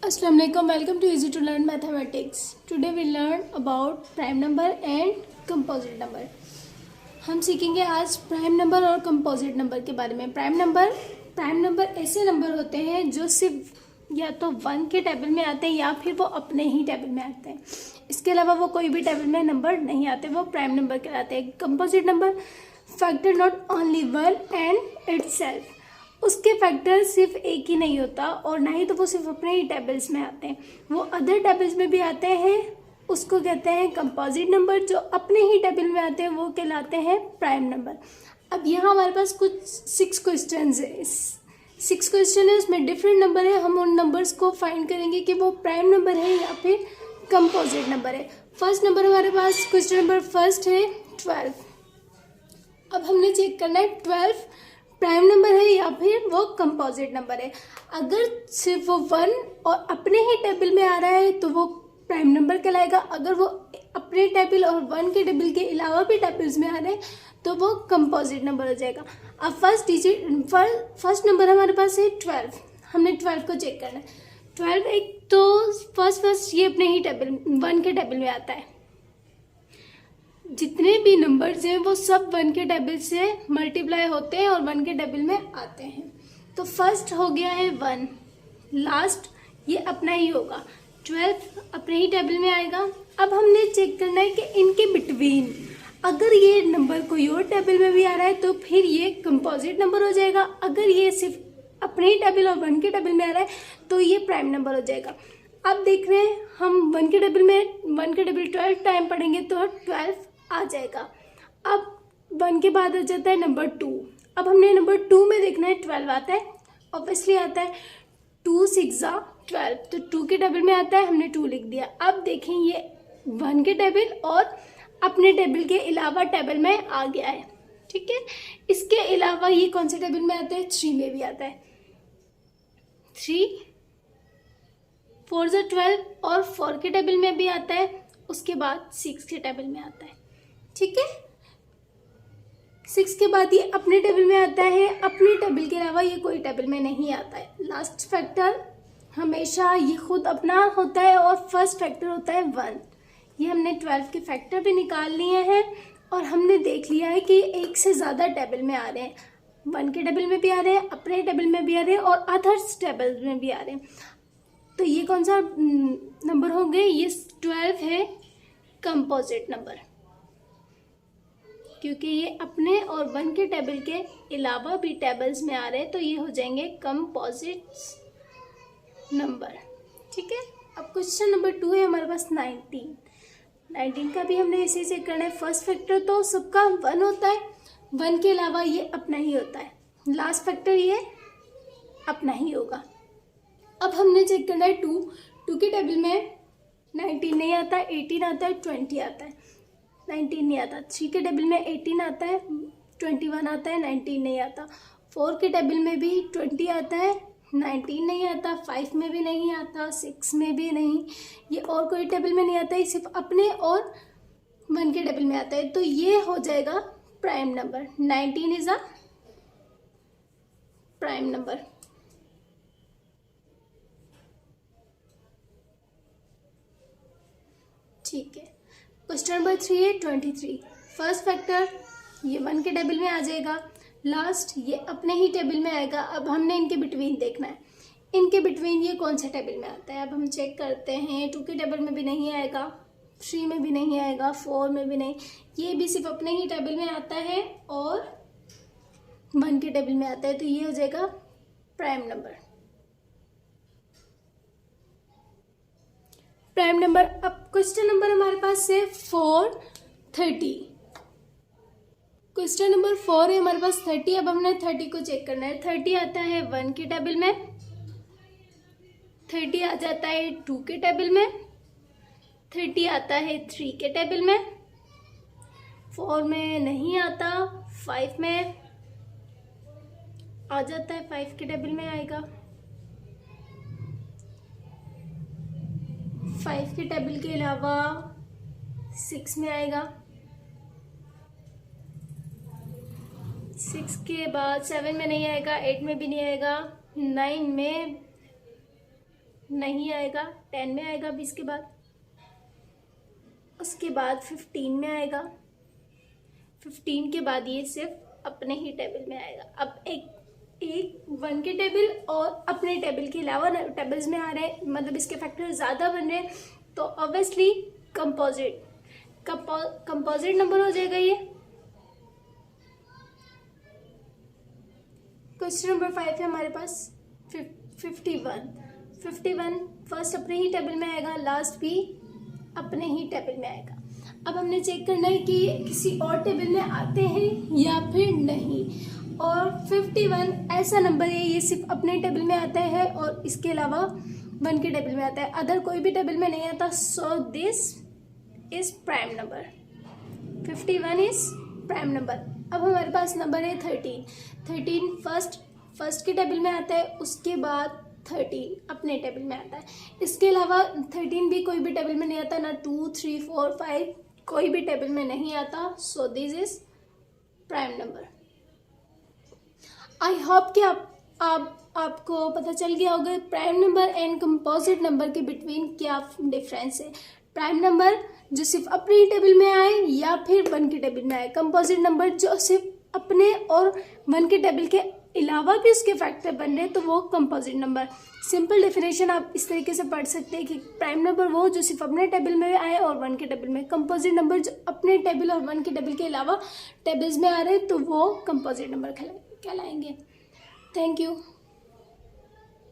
Assalamu alaikum. Welcome to Easy to Learn Mathematics. Today we learn about prime number and composite number. हम सीखेंगे आज prime number और composite number के बारे में। प्राइम नंबर ऐसे नंबर होते हैं जो सिर्फ या तो 1 के टेबल में आते हैं या फिर वो अपने ही टेबल में आते हैं। इसके अलावा वो कोई भी टेबल में नंबर नहीं आते, वो प्राइम नंबर कहलाते हैं। Composite number factor not only one and itself, उसके फैक्टर सिर्फ एक ही नहीं होता और ना ही तो वो सिर्फ अपने ही टेबल्स में आते हैं, वो अदर टेबल्स में भी आते हैं। उसको कहते हैं कंपोजिट नंबर। जो अपने ही टेबल में आते हैं वो कहलाते हैं प्राइम नंबर। अब यहाँ हमारे पास कुछ 6 क्वेश्चंस है। 6 क्वेश्चन है, उसमें डिफरेंट नंबर है। हम उन नंबर्स को फाइंड करेंगे कि वो प्राइम नंबर है या फिर कंपोजिट नंबर है। फर्स्ट नंबर हमारे पास क्वेश्चन नंबर फर्स्ट है 12। अब हमने चेक करना है 12 प्राइम नंबर है या फिर वो कंपोजिट नंबर है। अगर सिर्फ वो 1 और अपने ही टेबल में आ रहा है तो वो प्राइम नंबर कहलाएगा। अगर वो अपने टेबल और 1 के टेबल के अलावा भी टेबल्स में आ रहे हैं तो वो कंपोजिट नंबर हो जाएगा। अब फर्स्ट नंबर हमारे पास है 12। हमने 12 को चेक करना है। 12 एक तो फर्स्ट ये अपने ही टेबल 1 के टेबल में आता है। जितने भी नंबर्स हैं वो सब 1 के टेबल से मल्टीप्लाई होते हैं और 1 के टेबल में आते हैं। तो फर्स्ट हो गया है 1, लास्ट ये अपना ही होगा। 12 अपने ही टेबल में आएगा। अब हमने चेक करना है कि इनके बिटवीन अगर ये नंबर कोई और टेबल में भी आ रहा है तो फिर ये कंपोजिट नंबर हो जाएगा। अगर ये सिर्फ अपने ही टेबल और 1 के टेबल में आ रहा है तो ये प्राइम नंबर हो जाएगा। अब देख रहे हैं हम 1 के टेबल 12 टाइम पढ़ेंगे तो 12 आ जाएगा। अब 1 के बाद आ जाता है नंबर 2। अब हमने नंबर 2 में देखना है 12 आता है, ऑब्वियसली आता है। 2 6 12, तो 2 के टेबल में आता है, हमने 2 लिख दिया। अब देखें ये 1 के टेबल और अपने टेबल के अलावा टेबल में आ गया है, ठीक है। इसके अलावा ये कौन से टेबल में आता है? 3 में भी आता है। 3 4 12 और 4 के टेबल में भी आता है। उसके बाद 6 के टेबल में आता है, ठीक है। 6 के बाद ये अपने टेबल में आता है, अपने टेबल के अलावा ये कोई टेबल में नहीं आता है। लास्ट फैक्टर हमेशा ये खुद अपना होता है और फर्स्ट फैक्टर होता है 1। ये हमने 12 के फैक्टर भी निकाल लिए हैं और हमने देख लिया है कि एक से ज़्यादा टेबल में आ रहे हैं। 1 के टेबल में भी आ रहे हैं, अपने टेबल में भी आ रहे हैं और अदर्स टेबल में भी आ रहे हैं। तो ये कौन सा नंबर हो गए? ये 12 है कंपोजिट नंबर, क्योंकि ये अपने और 1 के टेबल के अलावा भी टेबल्स में आ रहे हैं तो ये हो जाएंगे कंपोजिट नंबर, ठीक है। अब क्वेश्चन नंबर 2 है हमारे पास 19 का भी हमने इसी से करना है। फर्स्ट फैक्टर तो सबका 1 होता है, 1 के अलावा ये अपना ही होता है। लास्ट फैक्टर ये अपना ही होगा। अब हमने चेक करना है 2 के टेबल में 19 नहीं आता, 18 आता है, 20 आता है। 19 नहीं आता। 3 के टेबल में 18 आता है, 21 आता है, 19 नहीं आता। 4 के टेबल में भी 20 आता है, 19 नहीं आता। 5 में भी नहीं आता, 6 में भी नहीं, ये और कोई टेबल में नहीं आता, ये सिर्फ अपने और 1 के टेबल में आता है। तो ये हो जाएगा prime number. 19 is a prime number. ठीक है। क्वेश्चन नंबर 3 है 23। फर्स्ट फैक्टर ये 1 के टेबल में आ जाएगा, लास्ट ये अपने ही टेबल में आएगा। अब हमने इनके बिटवीन देखना है, इनके बिटवीन ये कौन से टेबल में आता है। अब हम चेक करते हैं। 2 के टेबल में भी नहीं आएगा, 3 में भी नहीं आएगा, 4 में भी नहीं, ये भी सिर्फ अपने ही टेबल में आता है और 1 के टेबल में आता है। तो ये हो जाएगा प्राइम नंबर। Prime number. अब क्वेश्चन नंबर हमारे पास है 30। क्वेश्चन नंबर 4 है हमारे पास 30। अब हमने 30 को चेक करना है। 30 आता है 1 के टेबल में, 30 आ जाता है 2 के टेबल में, 30 आता है 3 के टेबल में, 4 में नहीं आता, 5 में आ जाता है, 5 के टेबल में आएगा, 5 के टेबल के अलावा 6 में आएगा, 6 के बाद 7 में नहीं आएगा, 8 में भी नहीं आएगा, 9 में नहीं आएगा, 10 में आएगा 20 के बाद, उसके बाद 15 में आएगा, 15 के बाद ये सिर्फ अपने ही टेबल में आएगा। अब एक 1 के टेबल और अपने टेबल के अलावा टेबल्स में आ रहे हैं, मतलब इसके फैक्टर ज़्यादा बन रहे हैं, तो ऑब्वियसली कंपोजिट नंबर हो जाएगा ये। क्वेश्चन नंबर 5 है हमारे पास 51 फर्स्ट अपने ही टेबल में आएगा, लास्ट भी अपने ही टेबल में आएगा। अब हमने चेक करना है कि किसी और टेबल में आते हैं या फिर नहीं। और 51 ऐसा नंबर है, ये सिर्फ अपने टेबल में आता है और इसके अलावा 1 के टेबल में आता है, अदर कोई भी टेबल में नहीं आता। So this is prime number, 51 is prime number. अब हमारे पास नंबर है 13 फर्स्ट के टेबल में आता है, उसके बाद 13 अपने टेबल में आता है। इसके अलावा 13 भी कोई भी टेबल में नहीं आता, ना 2, 3, 4, 5 कोई भी टेबल में नहीं आता। So this is prime number. I hope कि आपको पता चल गया होगा prime number and composite number के बिटवीन क्या डिफरेंस है। प्राइम नंबर जो सिर्फ अपने टेबल में आए या फिर 1 के टेबल में आए, कंपोजिट नंबर जो सिर्फ अपने और 1 के टेबल के अलावा भी उसके फैक्टर बन रहे, तो वो कंपोजिट नंबर। सिंपल डेफिनेशन आप इस तरीके से पढ़ सकते हैं कि प्राइम नंबर वो जो सिर्फ अपने टेबल में आए और 1 के टेबल में, कंपोजिट नंबर जो अपने टेबल और 1 के टेबल के अलावा टेबल्स में आ रहे हैं, तो वो कंपोजिट नंबर कहलाएंगे। Thank you.